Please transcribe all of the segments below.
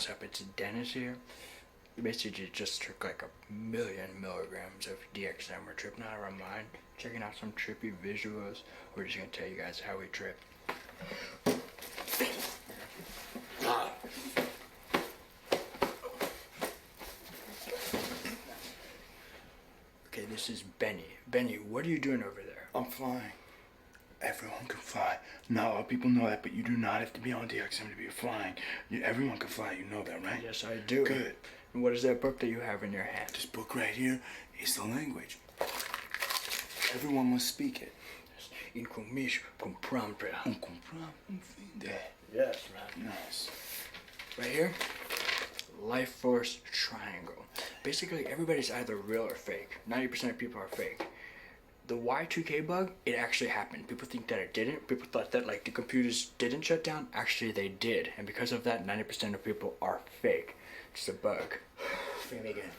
what's up? It's Dennis here. We basically just took like 1,000,000 milligrams of DXM. We're tripping out of our mind, checking out some trippy visuals. We're just gonna tell you guys how we trip. Okay, this is Benny. Benny, what are you doing over there? I'm flying. Everyone can fly. Not a lot of people know that, but you do not have to be on DXM to be flying. Everyone can fly, you know that, right? Yes, I do. Good. And what is that book that you have in your hand? This book right here is the language. Everyone must speak it. Incomish comprendre. On comprend, entende. Yes, man. Nice. Right here, life force triangle. Basically, everybody's either real or fake. 90% of people are fake. The Y2K bug, it actually happened. People think that it didn't. People thought that like the computers didn't shut down. Actually, they did. And because of that, 90% of people are fake. It's a bug. Finnegan.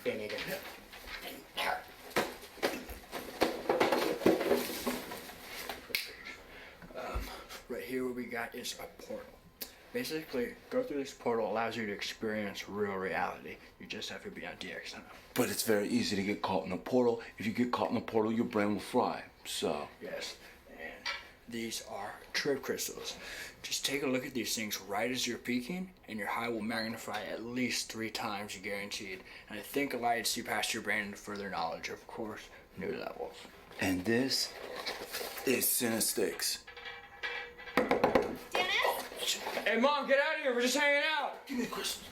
Right here what we got is a portal. Basically, go through this portal allows you to experience real reality. You just have to be on DXM. But it's very easy to get caught in a portal. If you get caught in a portal, your brain will fry. So. Yes, and these are trip crystals. Just take a look at these things right as you're peaking, and your high will magnify at least 3 times, guaranteed. And I think allow you to see past your brain into further knowledge, of course, new levels. And this is Cinestics. Hey, Mom, get out of here. We're just hanging out. Give me a crystal.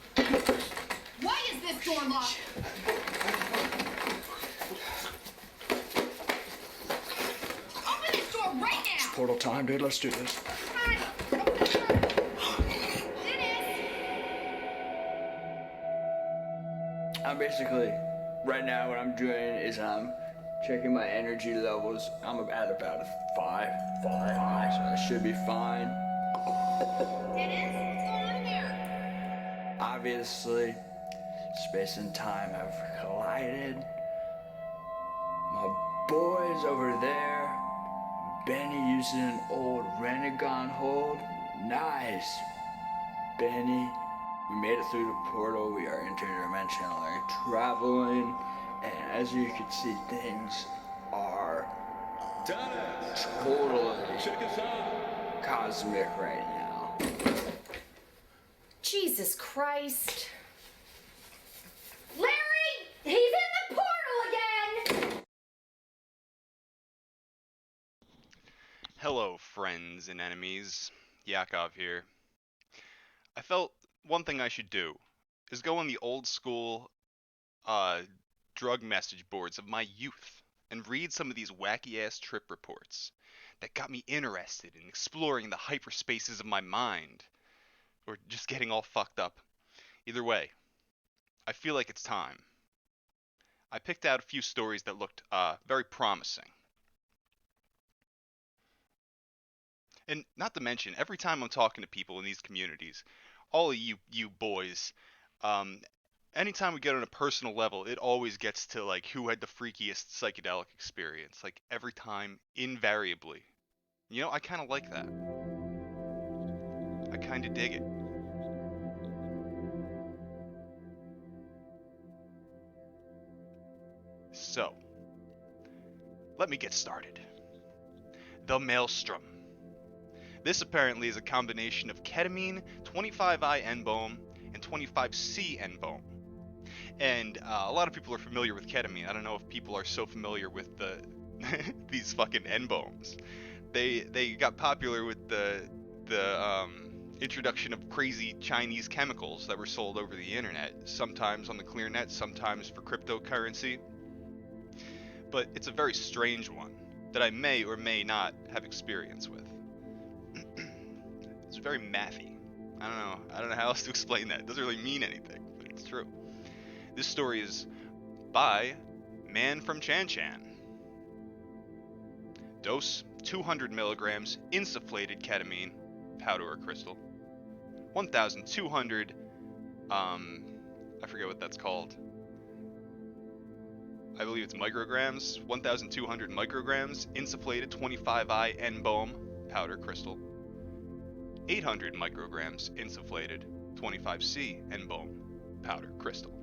Why is this door locked? Open this door right now! It's portal time, dude. Let's do this. Come on, open the door. Dennis! I'm basically, right now what I'm doing is I'm checking my energy levels. I'm at about a 5, so I should be fine. Dennis, what's going on here? Obviously, space and time have collided. My boy's over there. Benny using an old Renegon hold. Nice. Benny, we made it through the portal. We are interdimensionally traveling. And as you can see, things are totally cosmic right now. Jesus Christ. Larry! He's in the portal again! Hello, friends and enemies. Yakov here. I felt one thing I should do is go on the old school drug message boards of my youth and read some of these wacky-ass trip reports that got me interested in exploring the hyperspaces of my mind, or just getting all fucked up. Either way, I feel like it's time. I picked out a few stories that looked very promising. And not to mention, every time I'm talking to people in these communities, all of you boys, anytime we get on a personal level, it always gets to like who had the freakiest psychedelic experience. Like every time, invariably. You know, I kind of like that. I kind of dig it. So, let me get started. The Maelstrom. This apparently is a combination of ketamine, 25I-N-Bohm, and 25C-N-Bohm. And a lot of people are familiar with ketamine. I don't know if people are so familiar with the these fucking N-Bohms. They got popular with the introduction of crazy Chinese chemicals that were sold over the internet, sometimes on the clear net, sometimes for cryptocurrency. But it's a very strange one that I may or may not have experience with. It's very mathy. I don't know how else to explain that. It doesn't really mean anything, but it's true. This story is by Man from Chan Chan. Dose 200 milligrams insufflated ketamine, powder or crystal. 1,200 I forget what that's called. I believe it's micrograms. 1,200 micrograms insufflated 25I-N-Bohm powder crystal. 800 micrograms insufflated 25C N-bone powder crystal.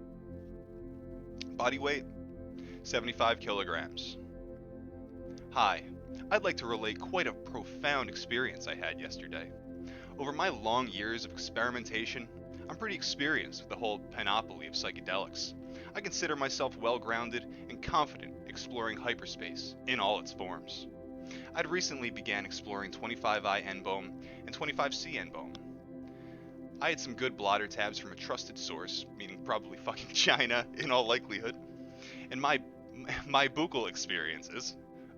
Body weight, 75 kilograms. Hi, I'd like to relate quite a profound experience I had yesterday. Over my long years of experimentation, I'm pretty experienced with the whole panoply of psychedelics. I consider myself well-grounded and confident exploring hyperspace in all its forms. I'd recently began exploring 25I N-bone and 25C N-bone. I had some good blotter tabs from a trusted source, meaning probably fucking China in all likelihood, and my buccal experiences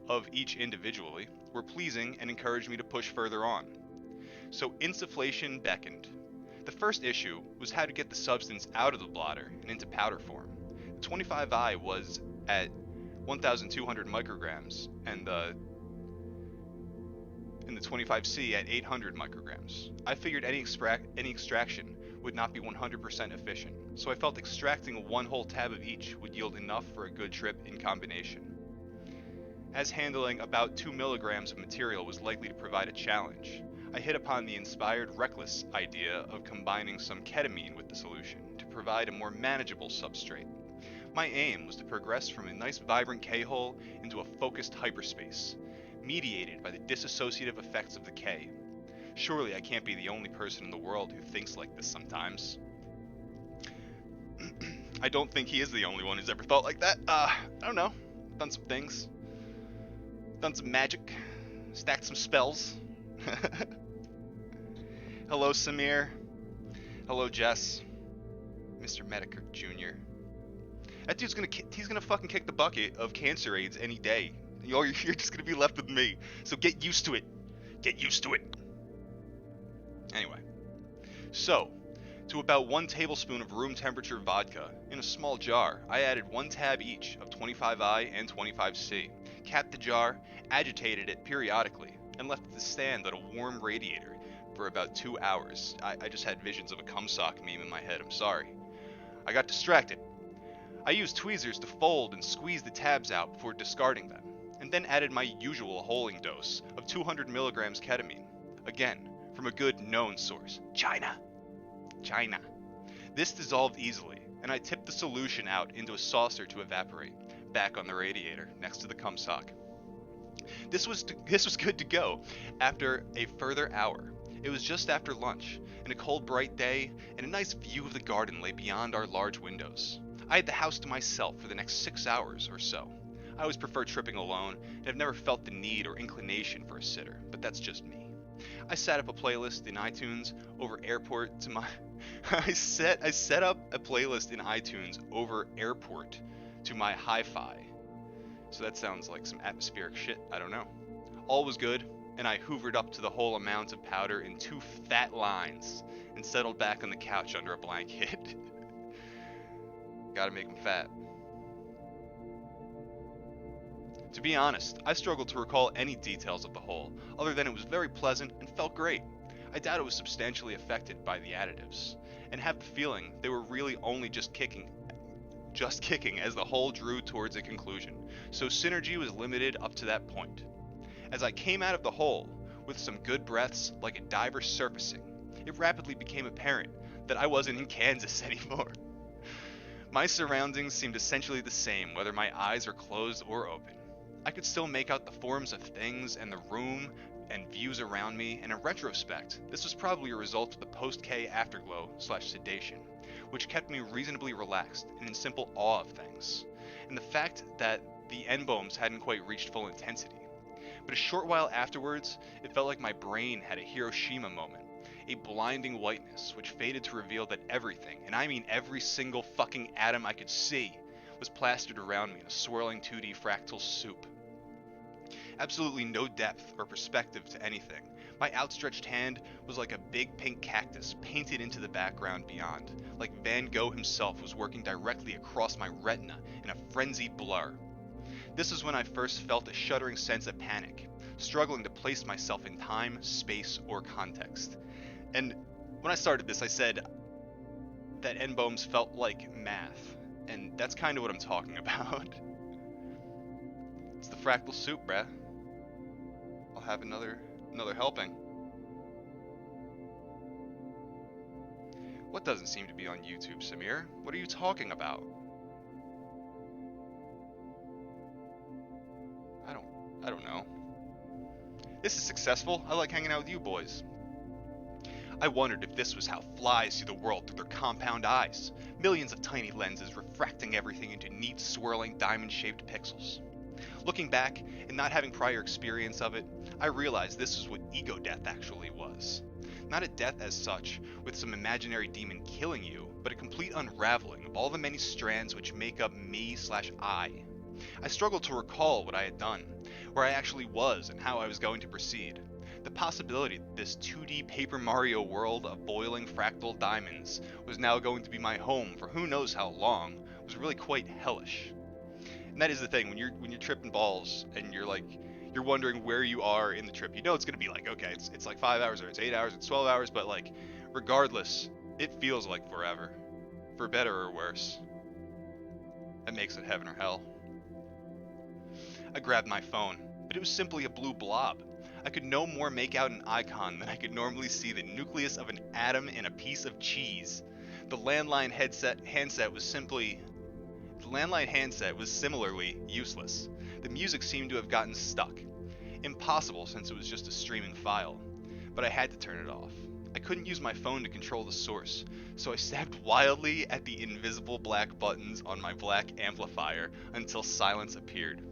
of each individually were pleasing and encouraged me to push further on. So insufflation beckoned. The first issue was how to get the substance out of the blotter and into powder form. The 25I was at 1,200 micrograms and the 25C at 800 micrograms. I figured any extraction would not be 100% efficient, so I felt extracting one whole tab of each would yield enough for a good trip in combination. As handling about 2 milligrams of material was likely to provide a challenge, I hit upon the inspired, reckless idea of combining some ketamine with the solution to provide a more manageable substrate. My aim was to progress from a nice vibrant K-hole into a focused hyperspace, mediated by the dissociative effects of the K. Surely I can't be the only person in the world who thinks like this sometimes. I don't think he is the only one who's ever thought like that. I don't know. Done some things. Done some magic. Stacked some spells. Hello, Samir. Hello, Jess. Mr. Medicare Jr. That dude's he's gonna fucking kick the bucket of cancer AIDS any day. You're just gonna be left with me. So get used to it. Get used to it. Anyway. So, to about 1 tablespoon of room temperature vodka in a small jar, I added 1 tab each of 25I and 25C, capped the jar, agitated it periodically, and left it to stand on a warm radiator for about 2 hours. I just had visions of a cum sock meme in my head, I'm sorry. I got distracted. I used tweezers to fold and squeeze the tabs out before discarding them, and then added my usual holing dose of 200 milligrams ketamine. Again, from a good known source, China. This dissolved easily, and I tipped the solution out into a saucer to evaporate, back on the radiator next to the cum sock. This was good to go after a further hour. It was just after lunch, and a cold bright day, and a nice view of the garden lay beyond our large windows. I had the house to myself for the next 6 hours or so. I always prefer tripping alone, and have never felt the need or inclination for a sitter, but that's just me. I set up a playlist in iTunes over airport to my I set up a playlist in iTunes over airport to my hi-fi. So that sounds like some atmospheric shit, I don't know. All was good, and I hoovered up to the whole amount of powder in 2 fat lines and settled back on the couch under a blanket. Gotta make them fat. To be honest, I struggled to recall any details of the hole, other than it was very pleasant and felt great. I doubt it was substantially affected by the additives, and have the feeling they were really only just kicking as the hole drew towards a conclusion, so synergy was limited up to that point. As I came out of the hole, with some good breaths like a diver surfacing, it rapidly became apparent that I wasn't in Kansas anymore. My surroundings seemed essentially the same whether my eyes were closed or open. I could still make out the forms of things and the room and views around me, and in retrospect, this was probably a result of the post-K afterglow/sedation, which kept me reasonably relaxed and in simple awe of things, and the fact that the N-bombs hadn't quite reached full intensity. But a short while afterwards, it felt like my brain had a Hiroshima moment, a blinding whiteness which faded to reveal that everything, and I mean every single fucking atom I could see, was plastered around me in a swirling 2D fractal soup. Absolutely no depth or perspective to anything. My outstretched hand was like a big pink cactus painted into the background beyond, like Van Gogh himself was working directly across my retina in a frenzied blur. This was when I first felt a shuddering sense of panic, struggling to place myself in time, space, or context. And when I started this, I said that N-bombs felt like math, and that's kind of what I'm talking about. It's the fractal soup, bruh. I'll have another helping. What doesn't seem to be on YouTube, Samir? What are you talking about? I don't know. This is successful. I like hanging out with you boys. I wondered if this was how flies see the world through their compound eyes. Millions of tiny lenses refracting everything into neat, swirling, diamond-shaped pixels. Looking back, and not having prior experience of it, I realized this is what ego death actually was. Not a death as such, with some imaginary demon killing you, but a complete unraveling of all the many strands which make up me/I. I struggled to recall what I had done, where I actually was, and how I was going to proceed. The possibility that this 2D Paper Mario world of boiling fractal diamonds was now going to be my home for who knows how long was really quite hellish. And that is the thing, when you're tripping balls and you're wondering where you are in the trip. You know it's gonna be like, okay, it's like 5 hours or it's 8 hours, it's 12 hours, but like regardless, it feels like forever. For better or worse. That makes it heaven or hell. I grabbed my phone, but it was simply a blue blob. I could no more make out an icon than I could normally see the nucleus of an atom in a piece of cheese. The landline handset was similarly useless. The music seemed to have gotten stuck. Impossible since it was just a streaming file. But I had to turn it off. I couldn't use my phone to control the source, so I stabbed wildly at the invisible black buttons on my black amplifier until silence appeared.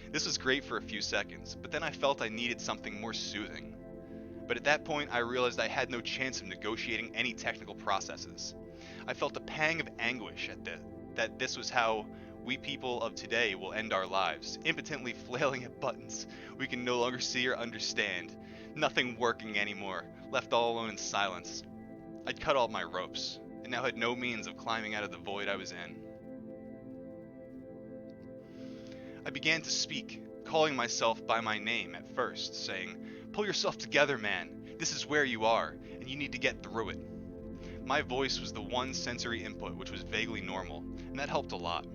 This was great for a few seconds, but then I felt I needed something more soothing. But at that point, I realized I had no chance of negotiating any technical processes. I felt a pang of anguish at that this was how we people of today will end our lives, impotently flailing at buttons we can no longer see or understand, nothing working anymore, left all alone in silence. I'd cut all my ropes, and now had no means of climbing out of the void I was in. I began to speak, calling myself by my name at first, saying, "Pull yourself together, man. This is where you are, and you need to get through it." My voice was the one sensory input which was vaguely normal, and that helped a lot.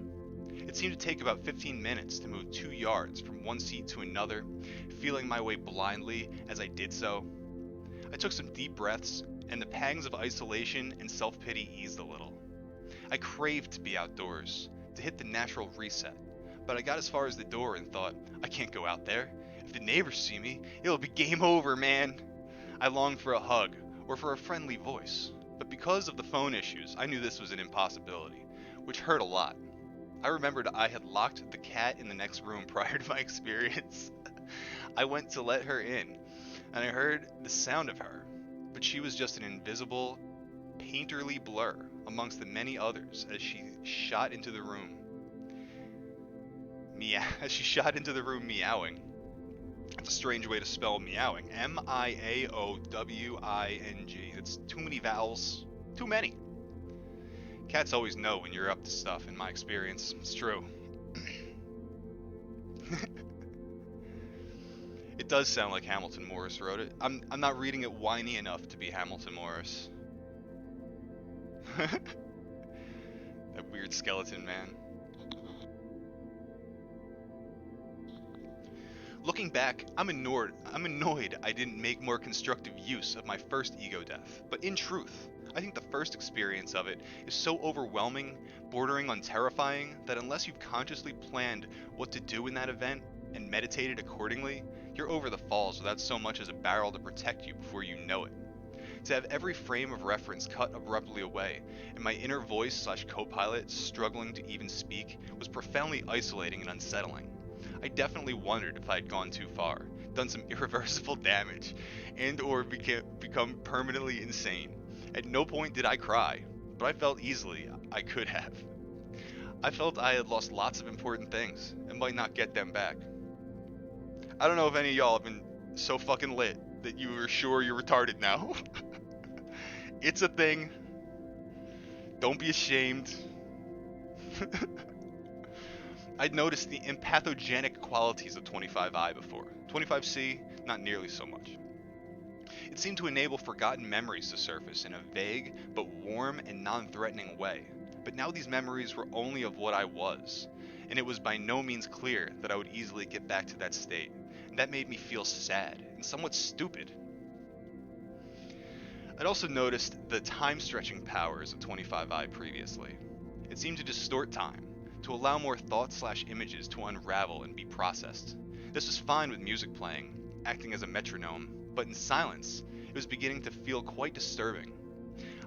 It seemed to take about 15 minutes to move 2 yards from one seat to another, feeling my way blindly as I did so. I took some deep breaths, and the pangs of isolation and self-pity eased a little. I craved to be outdoors, to hit the natural reset, but I got as far as the door and thought, I can't go out there. If the neighbors see me, it'll be game over, man. I longed for a hug, or for a friendly voice, but because of the phone issues, I knew this was an impossibility, which hurt a lot. I remembered I had locked the cat in the next room prior to my experience. I went to let her in, and I heard the sound of her, but she was just an invisible, painterly blur amongst the many others as she shot into the room. Meowing. That's a strange way to spell meowing. M-I-A-O-W-I-N-G. It's too many vowels. Too many. Cats always know when you're up to stuff, in my experience. It's true. It does sound like Hamilton Morris wrote it. I'm not reading it whiny enough to be Hamilton Morris. That weird skeleton man. Looking back, I'm annoyed I didn't make more constructive use of my first ego death. But in truth, I think the first experience of it is so overwhelming, bordering on terrifying, that unless you've consciously planned what to do in that event and meditated accordingly, you're over the falls without so much as a barrel to protect you before you know it. To have every frame of reference cut abruptly away, and my inner voice/co-pilot struggling to even speak, was profoundly isolating and unsettling. I definitely wondered if I had gone too far, done some irreversible damage, and or become permanently insane. At no point did I cry, but I felt easily I could have. I felt I had lost lots of important things, and might not get them back. I don't know if any of y'all have been so fucking lit that you are sure you're retarded now. It's a thing. Don't be ashamed. I'd noticed the empathogenic qualities of 25I before. 25C, not nearly so much. It seemed to enable forgotten memories to surface in a vague but warm and non-threatening way. But now these memories were only of what I was, and it was by no means clear that I would easily get back to that state. And that made me feel sad and somewhat stupid. I'd also noticed the time-stretching powers of 25i previously. It seemed to distort time, to allow more thoughts/images to unravel and be processed. This was fine with music playing, acting as a metronome, but in silence, it was beginning to feel quite disturbing.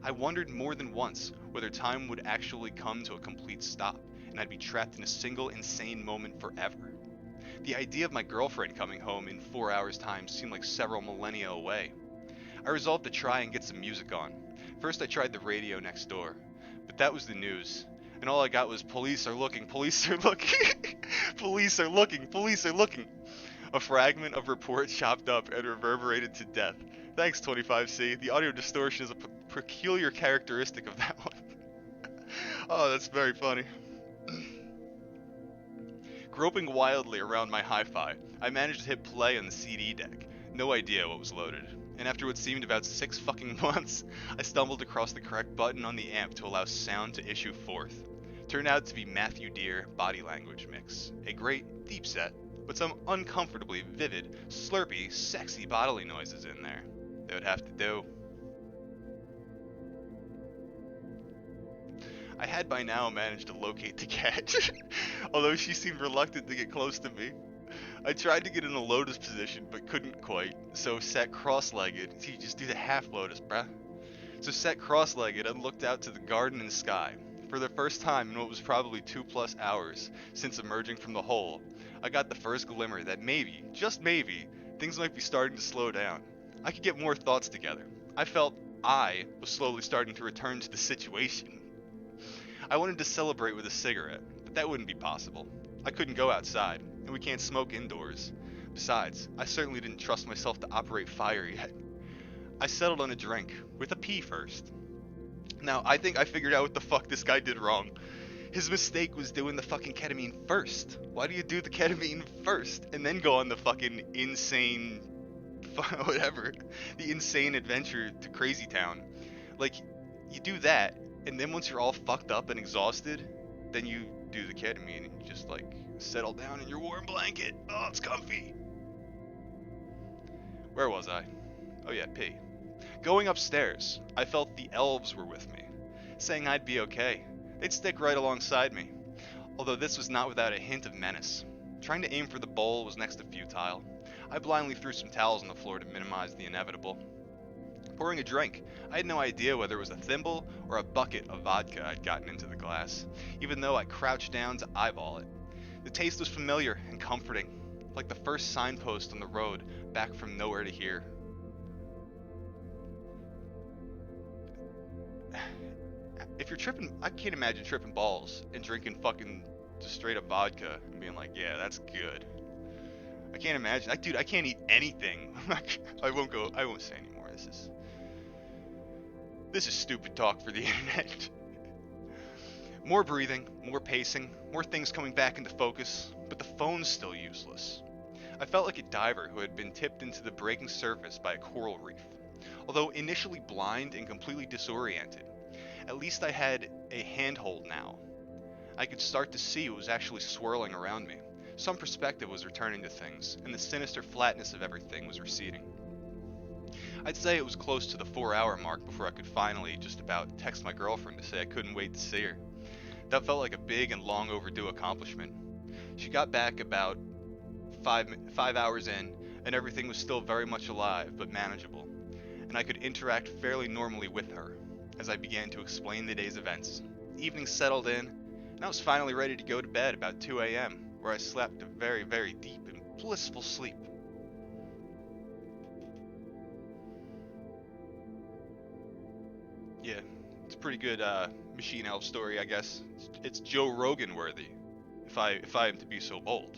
I wondered more than once whether time would actually come to a complete stop, and I'd be trapped in a single insane moment forever. The idea of my girlfriend coming home in 4 hours' time seemed like several millennia away. I resolved to try and get some music on. First I tried the radio next door, but that was the news, and all I got was police are looking, police are looking, police are looking, police are looking. A fragment of report chopped up and reverberated to death. Thanks 25C, the audio distortion is a peculiar characteristic of that one. Oh, that's very funny. Groping wildly around my hi-fi, I managed to hit play on the CD deck. No idea what was loaded. And after what seemed about 6 fucking months, I stumbled across the correct button on the amp to allow sound to issue forth. Turned out to be Matthew Deere Body Language Mix. A great, deep set, but some uncomfortably vivid, slurpy, sexy bodily noises in there. They would have to do. I had by now managed to locate the cat, although she seemed reluctant to get close to me. I tried to get in a lotus position, but couldn't quite, so sat cross-legged. See, just do the half lotus, bruh. So sat cross-legged and looked out to the garden and sky. For the first time in what was probably 2+ hours since emerging from the hole, I got the first glimmer that maybe, just maybe, things might be starting to slow down. I could get more thoughts together. I felt I was slowly starting to return to the situation. I wanted to celebrate with a cigarette, but that wouldn't be possible. I couldn't go outside, and we can't smoke indoors. Besides, I certainly didn't trust myself to operate fire yet. I settled on a drink, with a pee first. Now, I think I figured out what the fuck this guy did wrong. His mistake was doing the fucking ketamine first. Why do you do the ketamine first, and then go on the fucking insane, whatever, the insane adventure to Crazy Town? Like, you do that, and then once you're all fucked up and exhausted, then you do the ketamine and you just like settle down in your warm blanket. Oh, it's comfy. Where was I? Oh yeah, pee. Going upstairs, I felt the elves were with me, saying I'd be okay. They'd stick right alongside me. Although this was not without a hint of menace. Trying to aim for the bowl was next to futile. I blindly threw some towels on the floor to minimize the inevitable. Pouring a drink, I had no idea whether it was a thimble or a bucket of vodka I'd gotten into the glass, even though I crouched down to eyeball it. The taste was familiar and comforting, like the first signpost on the road back from nowhere to here. If you're tripping, I can't imagine tripping balls and drinking fucking just straight up vodka and being like, yeah, that's good. I can't imagine. Dude, I can't eat anything. I won't say anymore. This is stupid talk for the internet. More breathing, more pacing, more things coming back into focus, but the phone's still useless. I felt like a diver who had been tipped into the breaking surface by a coral reef. Although initially blind and completely disoriented, at least I had a handhold now. I could start to see what was actually swirling around me. Some perspective was returning to things, and the sinister flatness of everything was receding. I'd say it was close to the 4-hour mark before I could finally just about text my girlfriend to say I couldn't wait to see her. That felt like a big and long overdue accomplishment. She got back about 5 hours in, and everything was still very much alive, but manageable, and I could interact fairly normally with her as I began to explain the day's events. Evening settled in, and I was finally ready to go to bed about 2 a.m., where I slept a very, very deep and blissful sleep. Yeah, it's a pretty good machine elf story, I guess. It's Joe Rogan worthy, if I am to be so bold.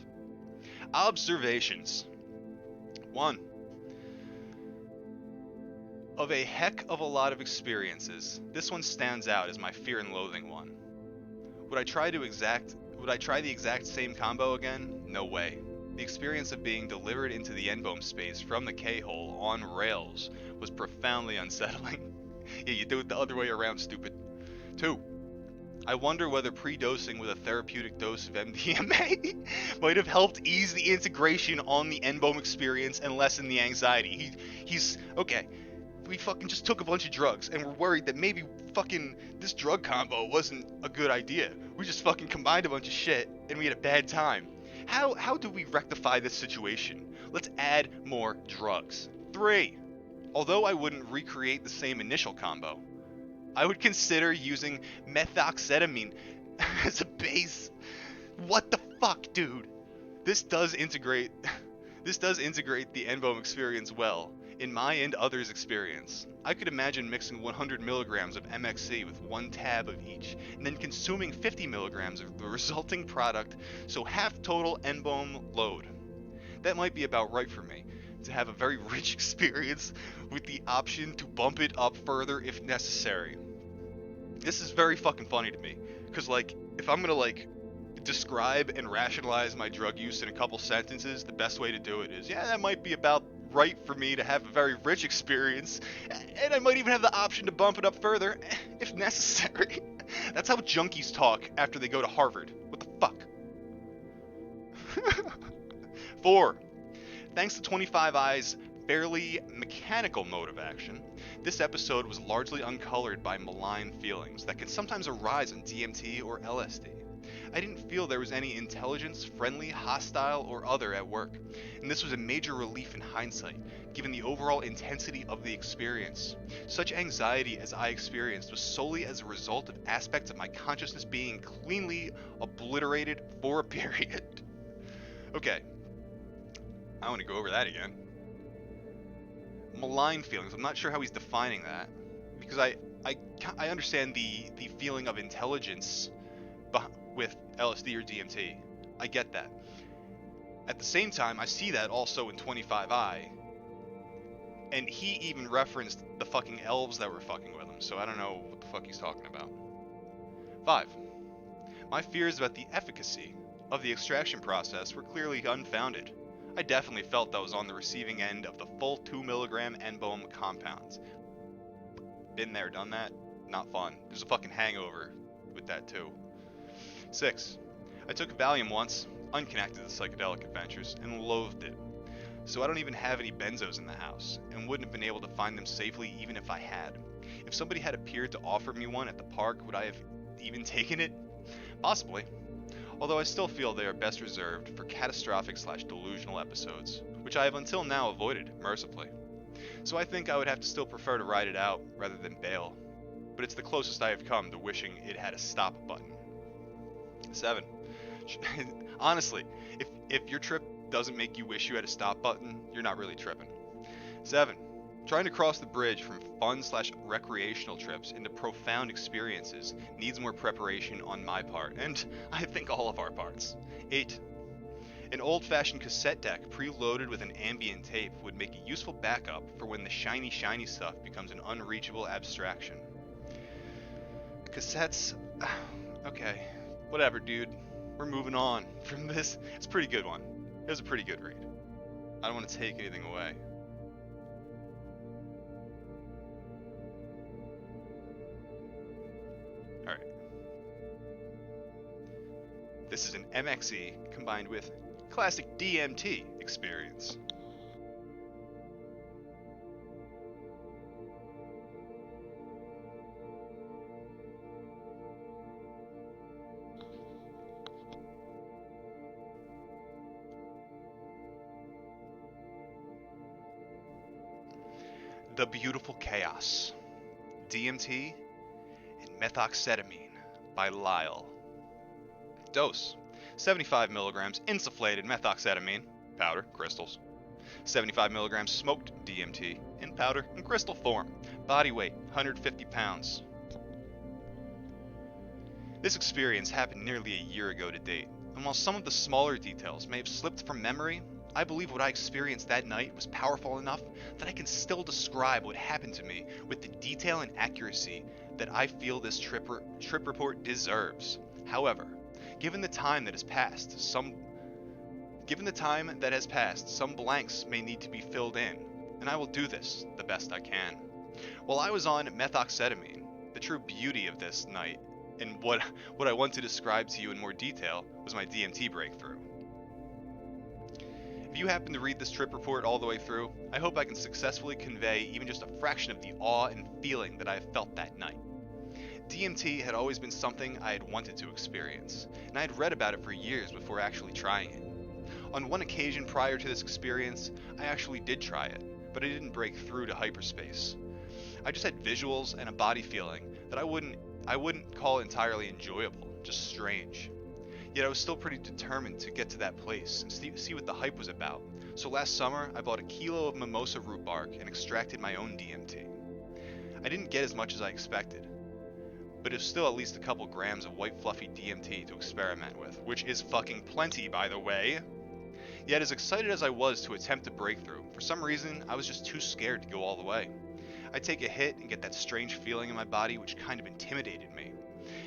Observations. 1. Of a heck of a lot of experiences, this one stands out as my fear and loathing one. Would I try the exact same combo again? No way. The experience of being delivered into the N-bone space from the K-hole on rails was profoundly unsettling. Yeah, you do it the other way around, stupid. 2. I wonder whether pre-dosing with a therapeutic dose of MDMA might have helped ease the integration on the N-bone experience and lessen the anxiety. He's okay. we fucking just took a bunch of drugs and we're worried that maybe fucking this drug combo wasn't a good idea. We just fucking combined a bunch of shit and we had a bad time. How do we rectify this situation? Let's add more drugs. 3. Although I wouldn't recreate the same initial combo, I would consider using methoxetamine as a base. What the fuck, dude? This does integrate the N-Bone experience well, in my and others' experience. I could imagine mixing 100 milligrams of MXC with 1 tab of each, and then consuming 50 milligrams of the resulting product, so half total N-Bone load. That might be about right for me, to have a very rich experience with the option to bump it up further if necessary. This is very fucking funny to me, because like, if I'm gonna like describe and rationalize my drug use in a couple sentences, the best way to do it is, yeah, that might be about right for me to have a very rich experience, and I might even have the option to bump it up further if necessary. That's how junkies talk after they go to Harvard. What the fuck? 4. Thanks to 25 Eyes' fairly mechanical mode of action, this episode was largely uncolored by malign feelings that can sometimes arise on DMT or LSD. I didn't feel there was any intelligence, friendly, hostile, or other at work, and this was a major relief in hindsight, given the overall intensity of the experience. Such anxiety as I experienced was solely as a result of aspects of my consciousness being cleanly obliterated for a period. Okay, I want to go over that again. Malign feelings. I'm not sure how he's defining that, because I understand the feeling of intelligence with LSD or DMT. I get that. At the same time, I see that also in 25i, and he even referenced the fucking elves that were fucking with him, so I don't know what the fuck he's talking about. 5. My fears about the efficacy of the extraction process were clearly unfounded. I definitely felt that I was on the receiving end of the full 2 milligram N-Bone compounds. Been there, done that. Not fun. There's a fucking hangover with that too. 6. I took Valium once, unconnected to psychedelic adventures, and loathed it. So I don't even have any benzos in the house, and wouldn't have been able to find them safely even if I had. If somebody had appeared to offer me one at the park, would I have even taken it? Possibly. Although I still feel they are best reserved for catastrophic/delusional episodes, which I have until now avoided, mercifully. So I think I would have to still prefer to ride it out rather than bail, but it's the closest I have come to wishing it had a stop button. 7. Honestly, if your trip doesn't make you wish you had a stop button, you're not really tripping. 7. Trying to cross the bridge from fun/recreational trips into profound experiences needs more preparation on my part, and I think all of our parts. 8. An old-fashioned cassette deck preloaded with an ambient tape would make a useful backup for when the shiny stuff becomes an unreachable abstraction. Cassettes... Okay. Whatever, dude. We're moving on from this. It's a pretty good one. It was a pretty good read. I don't want to take anything away. Alright. This is an MXE combined with classic DMT experience. The Beautiful Chaos, DMT and Methoxetamine by Lyle. Dose: 75 milligrams insufflated methoxetamine, powder, crystals. 75 milligrams smoked DMT in powder and crystal form. Body weight: 150 pounds. This experience happened nearly a year ago to date, and while some of the smaller details may have slipped from memory, I believe what I experienced that night was powerful enough that I can still describe what happened to me with the detail and accuracy that I feel this trip report deserves. However, given the time that has passed, some blanks may need to be filled in, and I will do this the best I can. While I was on methoxetamine, the true beauty of this night, and what I want to describe to you in more detail, was my DMT breakthrough. If If you happen to read this trip report all the way through, I hope I can successfully convey even just a fraction of the awe and feeling that I have felt that night. DMT had always been something I had wanted to experience, and I had read about it for years before actually trying it. On one occasion prior to this experience, I actually did try it, but I didn't break through to hyperspace. I just had visuals and a body feeling that I wouldn't call entirely enjoyable, just strange. Yet I was still pretty determined to get to that place and see what the hype was about. So last summer, I bought a kilo of mimosa root bark and extracted my own DMT. I didn't get as much as I expected, but it was still at least a couple grams of white fluffy DMT to experiment with, which is fucking plenty, by the way. Yet as excited as I was to attempt a breakthrough, for some reason I was just too scared to go all the way. I'd take a hit and get that strange feeling in my body which kind of intimidated me,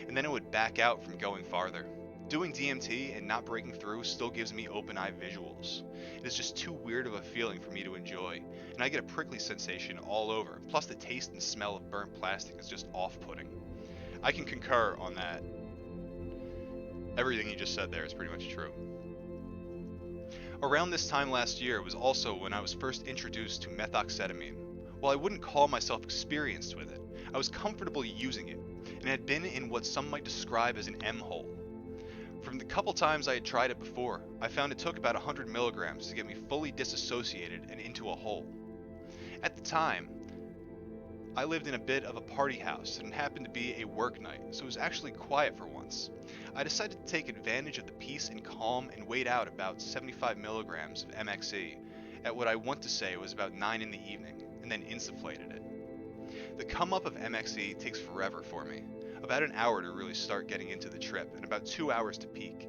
and then it would back out from going farther. Doing DMT and not breaking through still gives me open-eye visuals. It is just too weird of a feeling for me to enjoy, and I get a prickly sensation all over, plus the taste and smell of burnt plastic is just off-putting. I can concur on that. Everything you just said there is pretty much true. Around this time last year was also when I was first introduced to methoxetamine. While I wouldn't call myself experienced with it, I was comfortable using it, and had been in what some might describe as an M-hole. From the couple times I had tried it before, I found it took about 100 milligrams to get me fully disassociated and into a hole. At the time, I lived in a bit of a party house and it happened to be a work night, so it was actually quiet for once. I decided to take advantage of the peace and calm and wait out about 75 milligrams of MXE at what I want to say was about 9 in the evening, and then insufflated it. The come up of MXE takes forever for me. About an hour to really start getting into the trip, and about 2 hours to peak.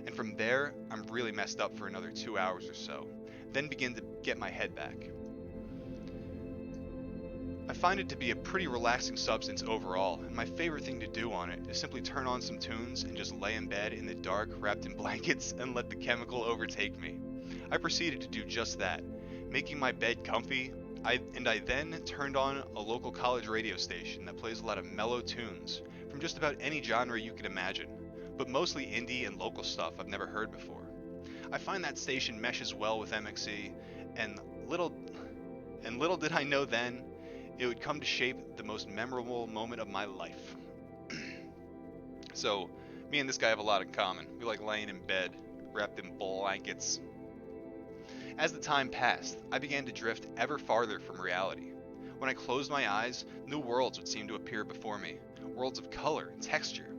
And from there, I'm really messed up for another 2 hours or so, then begin to get my head back. I find it to be a pretty relaxing substance overall, and my favorite thing to do on it is simply turn on some tunes and just lay in bed in the dark, wrapped in blankets, and let the chemical overtake me. I proceeded to do just that, making my bed comfy. I then turned on a local college radio station that plays a lot of mellow tunes from just about any genre you could imagine, but mostly indie and local stuff I've never heard before. I find that station meshes well with MXE, and little did I know then, it would come to shape the most memorable moment of my life. So, me and this guy have a lot in common. We like laying in bed, wrapped in blankets. As the time passed, I began to drift ever farther from reality. When I closed my eyes, new worlds would seem to appear before me, worlds of color and texture.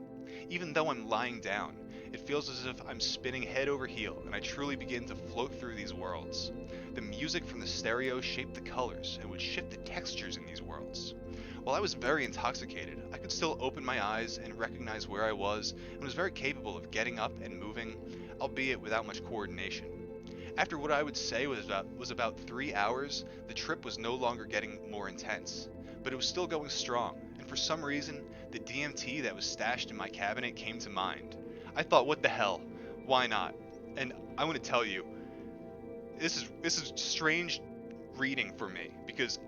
Even though I'm lying down, it feels as if I'm spinning head over heel, and I truly begin to float through these worlds. The music from the stereo shaped the colors and would shift the textures in these worlds. While I was very intoxicated, I could still open my eyes and recognize where I was, and was very capable of getting up and moving, albeit without much coordination. After what I would say was about 3 hours, the trip was no longer getting more intense, but it was still going strong, and for some reason, the DMT that was stashed in my cabinet came to mind. I thought, what the hell? Why not? And I want to tell you, this is strange reading for me, because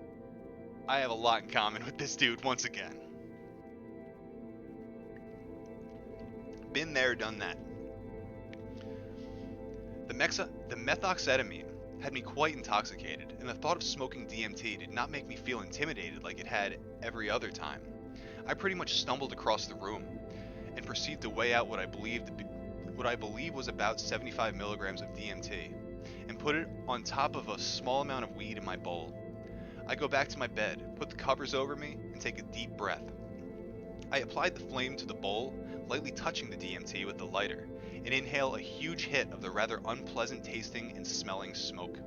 I have a lot in common with this dude once again. Been there, done that. The methoxetamine had me quite intoxicated, and the thought of smoking DMT did not make me feel intimidated like it had every other time. I pretty much stumbled across the room and proceeded to weigh out what I believe was about 75 milligrams of DMT, and put it on top of a small amount of weed in my bowl. I go back to my bed, put the covers over me, and take a deep breath. I applied the flame to the bowl, lightly touching the DMT with the lighter, and inhale a huge hit of the rather unpleasant tasting and smelling smoke.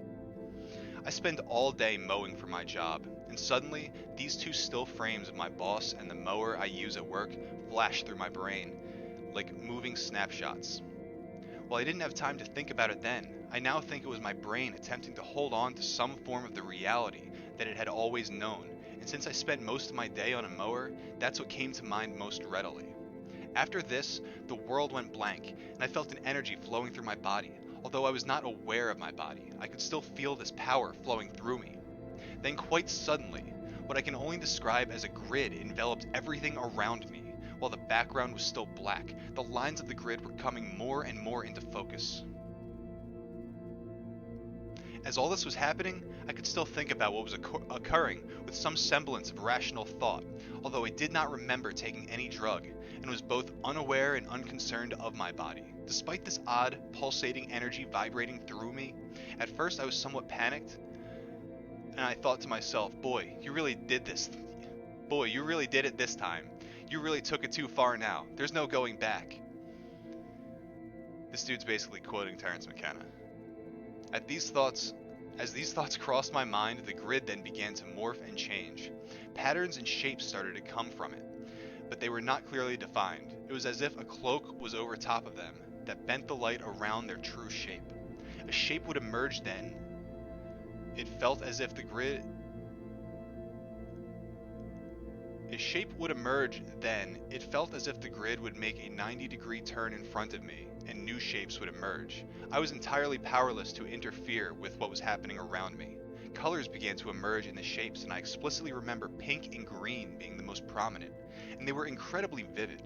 I spend all day mowing for my job, and suddenly, these two still frames of my boss and the mower I use at work flash through my brain, like moving snapshots. While I didn't have time to think about it then, I now think it was my brain attempting to hold on to some form of the reality that it had always known, and since I spent most of my day on a mower, that's what came to mind most readily. After this, the world went blank, and I felt an energy flowing through my body. Although I was not aware of my body, I could still feel this power flowing through me. Then quite suddenly, what I can only describe as a grid enveloped everything around me. While the background was still black, the lines of the grid were coming more and more into focus. As all this was happening, I could still think about what was occurring with some semblance of rational thought, although I did not remember taking any drug, and was both unaware and unconcerned of my body. Despite this odd, pulsating energy vibrating through me, at first I was somewhat panicked, and I thought to myself, boy, you really did this. Boy, you really did it this time. You really took it too far now. There's no going back. This dude's basically quoting Terence McKenna. As these thoughts crossed my mind, the grid then began to morph and change. Patterns and shapes started to come from it, but they were not clearly defined. It was as if a cloak was over top of them that bent the light around their true shape. A shape would emerge then. It felt as if the grid would make a 90-degree turn in front of me, and new shapes would emerge. I was entirely powerless to interfere with what was happening around me. Colors began to emerge in the shapes, and I explicitly remember pink and green being the most prominent, and they were incredibly vivid.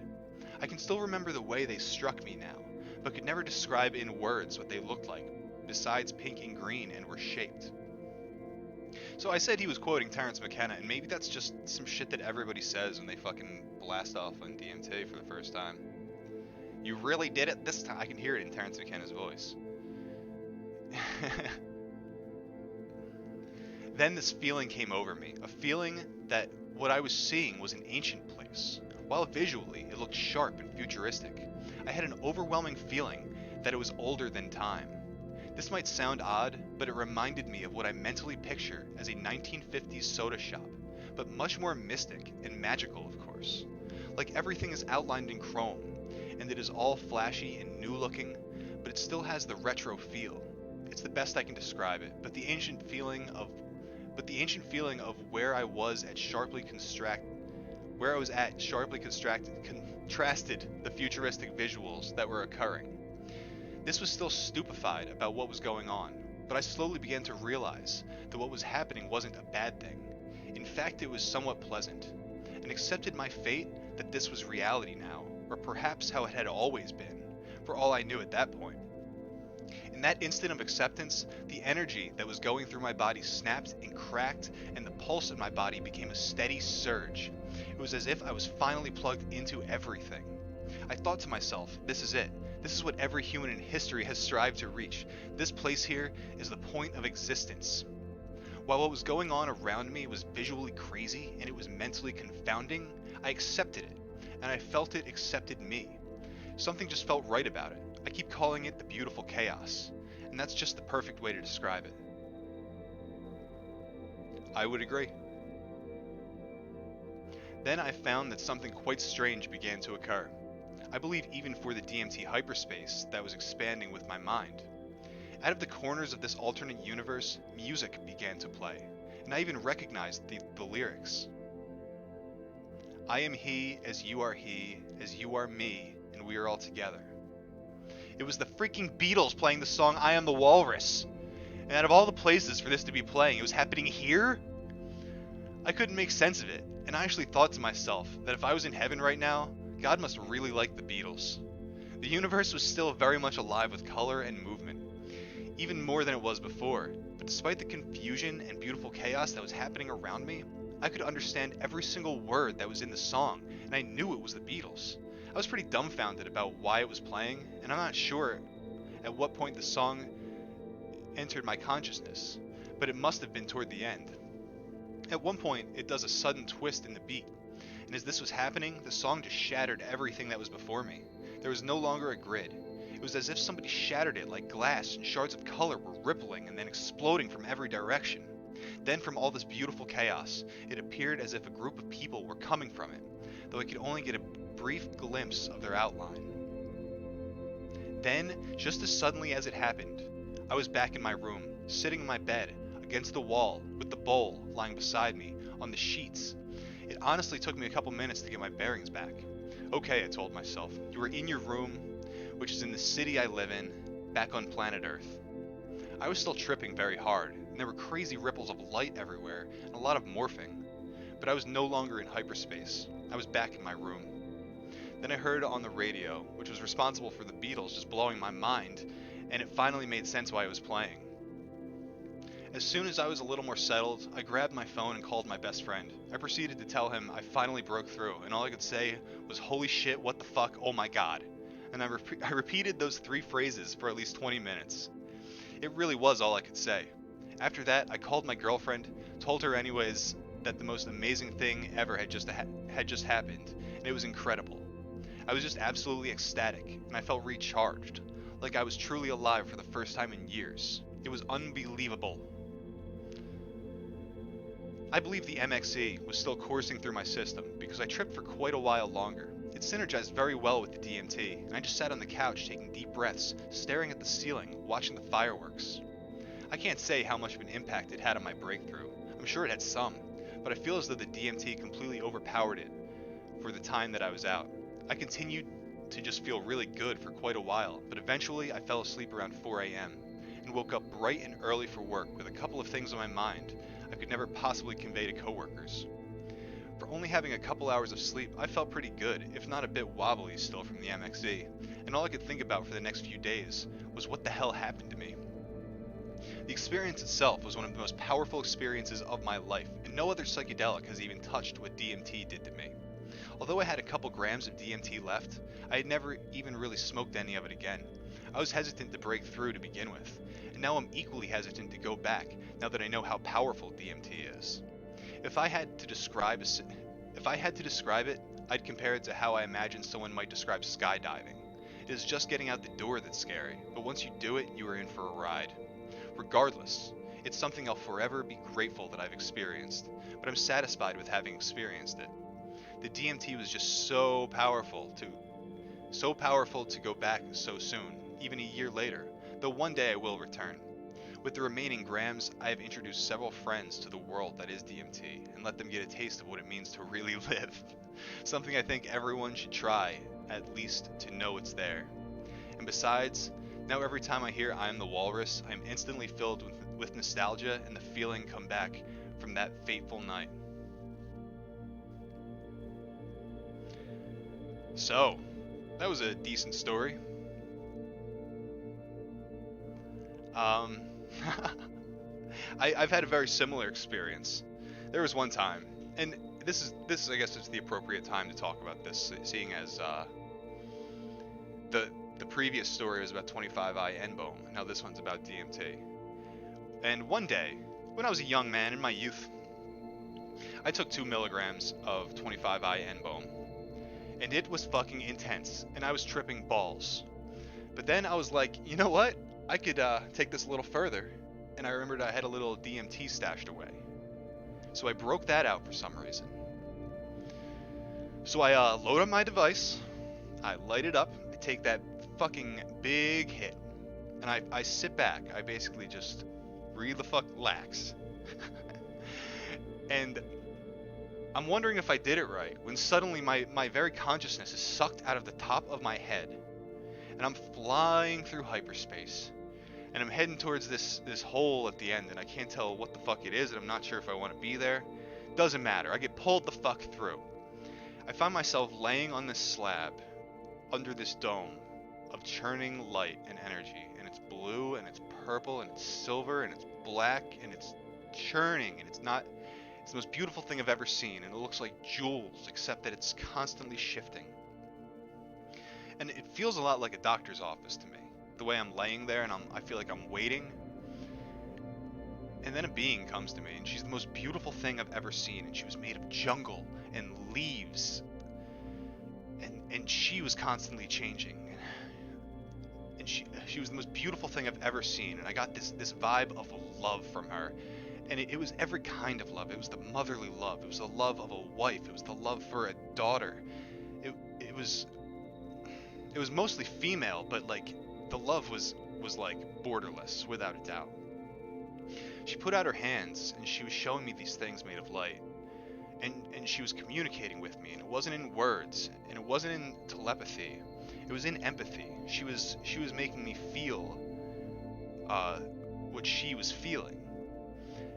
I can still remember the way they struck me now, but could never describe in words what they looked like, besides pink and green, and were shaped. So I said he was quoting Terence McKenna, and maybe that's just some shit that everybody says when they fucking blast off on DMT for the first time. You really did it this time. I can hear it in Terence McKenna's voice. Then this feeling came over me, a feeling that what I was seeing was an ancient place. While visually it looked sharp and futuristic, I had an overwhelming feeling that it was older than time. This might sound odd, but it reminded me of what I mentally picture as a 1950s soda shop, but much more mystic and magical, of course. Like everything is outlined in chrome, and it is all flashy and new looking, but it still has the retro feel. It's the best I can describe it, but the ancient feeling of where I was at sharply contrasted the futuristic visuals that were occurring. This was still stupefied about what was going on, but I slowly began to realize that what was happening wasn't a bad thing. In fact, it was somewhat pleasant, and accepted my fate that this was reality now, or perhaps how it had always been, for all I knew at that point. In that instant of acceptance, the energy that was going through my body snapped and cracked, and the pulse in my body became a steady surge. It was as if I was finally plugged into everything. I thought to myself, this is it. This is what every human in history has strived to reach. This place here is the point of existence. While what was going on around me was visually crazy and it was mentally confounding, I accepted it, and I felt it accepted me. Something just felt right about it. I keep calling it the beautiful chaos, and that's just the perfect way to describe it. I would agree. Then I found that something quite strange began to occur. I believe even for the DMT hyperspace that was expanding with my mind. Out of the corners of this alternate universe, music began to play, and I even recognized the lyrics. I am he, as you are me, and we are all together. It was the freaking Beatles playing the song I Am the Walrus. And out of all the places for this to be playing, it was happening here? I couldn't make sense of it, and I actually thought to myself that if I was in heaven right now, God must really like the Beatles. The universe was still very much alive with color and movement, even more than it was before, but despite the confusion and beautiful chaos that was happening around me, I could understand every single word that was in the song, and I knew it was the Beatles. I was pretty dumbfounded about why it was playing, and I'm not sure at what point the song entered my consciousness, but it must have been toward the end. At one point, it does a sudden twist in the beat, and as this was happening, the song just shattered everything that was before me. There was no longer a grid. It was as if somebody shattered it like glass, and shards of color were rippling and then exploding from every direction. Then from all this beautiful chaos, it appeared as if a group of people were coming from it, though I could only get a brief glimpse of their outline. Then, just as suddenly as it happened, I was back in my room, sitting in my bed, against the wall, with the bowl lying beside me, on the sheets. It honestly took me a couple minutes to get my bearings back. Okay, I told myself, you were in your room, which is in the city I live in, back on planet Earth. I was still tripping very hard, and there were crazy ripples of light everywhere, and a lot of morphing. But I was no longer in hyperspace. I was back in my room. Then I heard on the radio, which was responsible for the Beatles just blowing my mind, and it finally made sense why it was playing. As soon as I was a little more settled, I grabbed my phone and called my best friend. I proceeded to tell him I finally broke through, and all I could say was, "Holy shit, what the fuck, oh my god." And I repeated those 3 phrases for at least 20 minutes. It really was all I could say. After that, I called my girlfriend, told her anyways that the most amazing thing ever had just happened, and it was incredible. I was just absolutely ecstatic, and I felt recharged, like I was truly alive for the first time in years. It was unbelievable. I believe the MXE was still coursing through my system because I tripped for quite a while longer. It synergized very well with the DMT, and I just sat on the couch taking deep breaths, staring at the ceiling, watching the fireworks. I can't say how much of an impact it had on my breakthrough. I'm sure it had some, but I feel as though the DMT completely overpowered it for the time that I was out. I continued to just feel really good for quite a while, but eventually I fell asleep around 4 a.m. and woke up bright and early for work with a couple of things on my mind I could never possibly convey to coworkers. For only having a couple hours of sleep, I felt pretty good, if not a bit wobbly still from the MXE, and all I could think about for the next few days was what the hell happened to me. The experience itself was one of the most powerful experiences of my life, and no other psychedelic has even touched what DMT did to me. Although I had a couple grams of DMT left, I had never even really smoked any of it again. I was hesitant to break through to begin with, and now I'm equally hesitant to go back now that I know how powerful DMT is. If I had to describe it, I'd compare it to how I imagine someone might describe skydiving. It is just getting out the door that's scary, but once you do it, you are in for a ride. Regardless, it's something I'll forever be grateful that I've experienced, but I'm satisfied with having experienced it. The DMT was just so powerful to go back so soon, even a year later, though one day I will return. With the remaining grams, I have introduced several friends to the world that is DMT, and let them get a taste of what it means to really live. Something I think everyone should try, at least to know it's there. And besides, now every time I hear "I Am the Walrus," I'm instantly filled with nostalgia and the feeling come back from that fateful night. So, that was a decent story. I've had a very similar experience. There was one time, and this is I guess it's the appropriate time to talk about this, seeing as the previous story was about 25I N-Bohm. Now this one's about DMT. And one day, when I was a young man in my youth, I took 2 milligrams of 25I N-Bohm, and it was fucking intense, and I was tripping balls. But then I was like, you know what? I could take this a little further, and I remembered I had a little DMT stashed away. So I broke that out for some reason. So I load up my device, I light it up, I take that fucking big hit, and I sit back. I basically just relax. And I'm wondering if I did it right, when suddenly my very consciousness is sucked out of the top of my head, and I'm flying through hyperspace. And I'm heading towards this hole at the end, and I can't tell what the fuck it is, and I'm not sure if I want to be there. Doesn't matter. I get pulled the fuck through. I find myself laying on this slab under this dome of churning light and energy, and it's blue, and it's purple, and it's silver, and it's black, and it's churning, and it's the most beautiful thing I've ever seen, and it looks like jewels, except that it's constantly shifting. And it feels a lot like a doctor's office to me. The way I'm laying there, and I feel like I'm waiting, and then a being comes to me, and she's the most beautiful thing I've ever seen, and she was made of jungle and leaves, and she was constantly changing, and she was the most beautiful thing I've ever seen, and I got this vibe of love from her, and it was every kind of love. It was the motherly love, it was the love of a wife, it was the love for a daughter, it was mostly female, but like the love was like borderless, without a doubt. She put out her hands, and she was showing me these things made of light. And she was communicating with me, and it wasn't in words, and it wasn't in telepathy. It was in empathy. She was making me feel what she was feeling.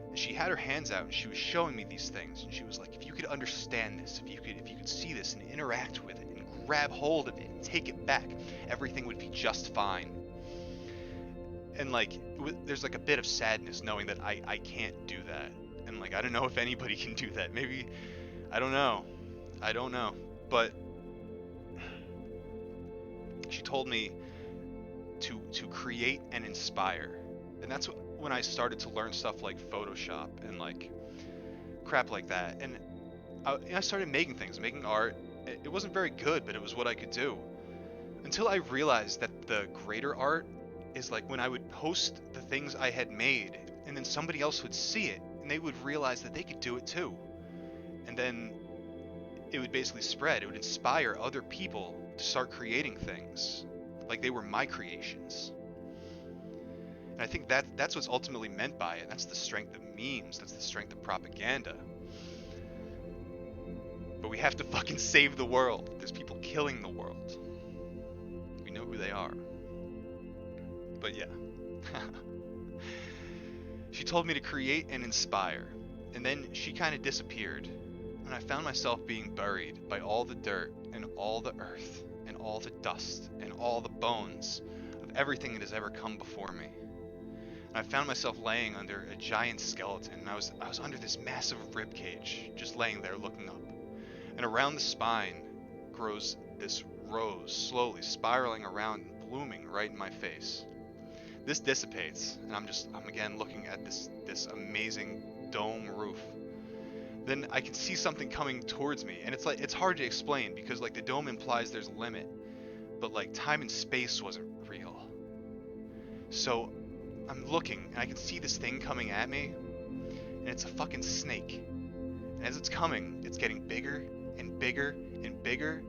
And she had her hands out, and she was showing me these things, and she was like, if you could understand this, if you could see this and interact with it and grab hold of it and take it back, everything would be just fine. And like there's like a bit of sadness knowing that I can't do that. And like I don't know if anybody can do that. Maybe I don't know. But she told me to create and inspire. And that's when I started to learn stuff like Photoshop and like crap like that. And I started making things, making art. It wasn't very good, but it was what I could do. Until I realized that the greater art is like when I would post the things I had made, and then somebody else would see it, and they would realize that they could do it too. And then it would basically spread. It would inspire other people to start creating things like they were my creations. And I think that's what's ultimately meant by it. That's the strength of memes. That's the strength of propaganda. But we have to fucking save the world. There's people killing the world. We know who they are. But yeah. She told me to create and inspire. And then she kind of disappeared. And I found myself being buried by all the dirt and all the earth and all the dust and all the bones of everything that has ever come before me. And I found myself laying under a giant skeleton, and I was under this massive rib cage, just laying there looking up. And around the spine grows this rose, slowly spiraling around and blooming right in my face. This dissipates, and I'm again looking at this amazing dome roof. Then I can see something coming towards me, and it's hard to explain because like the dome implies there's a limit, but like time and space wasn't real. So I'm looking, and I can see this thing coming at me, and it's a fucking snake. And as it's coming, it's getting bigger and bigger and bigger.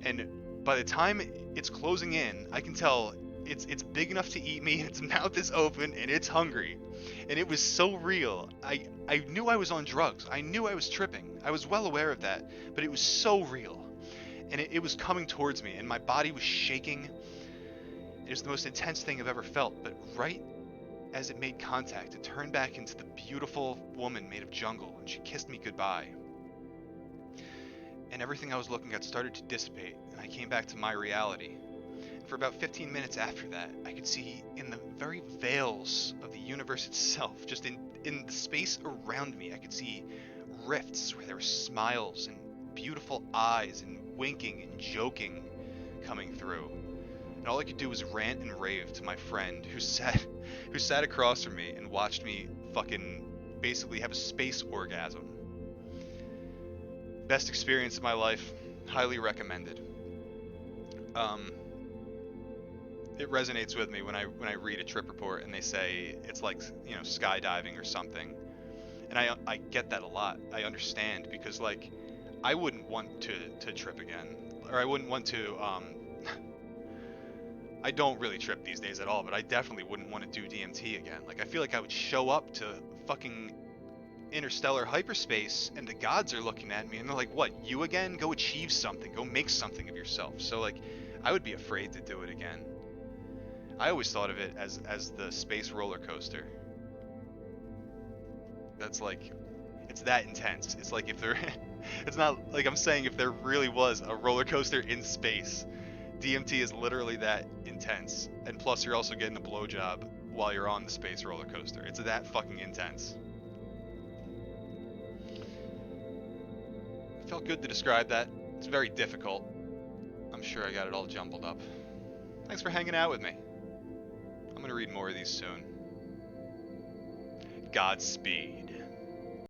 And by the time it's closing in, I can tell it's big enough to eat me, and its mouth is open, and it's hungry. And it was so real. I knew I was on drugs. I knew I was tripping. I was well aware of that, but it was so real. And it was coming towards me, and my body was shaking. It was the most intense thing I've ever felt, but right as it made contact, it turned back into the beautiful woman made of jungle, and she kissed me goodbye. And everything I was looking at started to dissipate, and I came back to my reality. And for about 15 minutes after that, I could see in the very veils of the universe itself, just in the space around me, I could see rifts where there were smiles and beautiful eyes and winking and joking coming through. And all I could do was rant and rave to my friend who sat across from me and watched me fucking basically have a space orgasm. Best experience of my life, highly recommended. It resonates with me when I read a trip report and they say it's like, you know, skydiving or something. And I get that a lot. I understand because like I wouldn't want to trip again, or I wouldn't want to I don't really trip these days at all, but I definitely wouldn't want to do DMT again. Like I feel like I would show up to fucking interstellar hyperspace and the gods are looking at me and they're like, what, you again? Go achieve something, go make something of yourself. So like I would be afraid to do it again. I always thought of it as the space roller coaster. That's like, it's that intense. It's like if there it's not like I'm saying if there really was a roller coaster in space. DMT is literally that intense. And plus you're also getting a blowjob while you're on the space roller coaster. It's that fucking intense. It felt good to describe that. It's very difficult. I'm sure I got it all jumbled up. Thanks for hanging out with me. I'm gonna read more of these soon. Godspeed.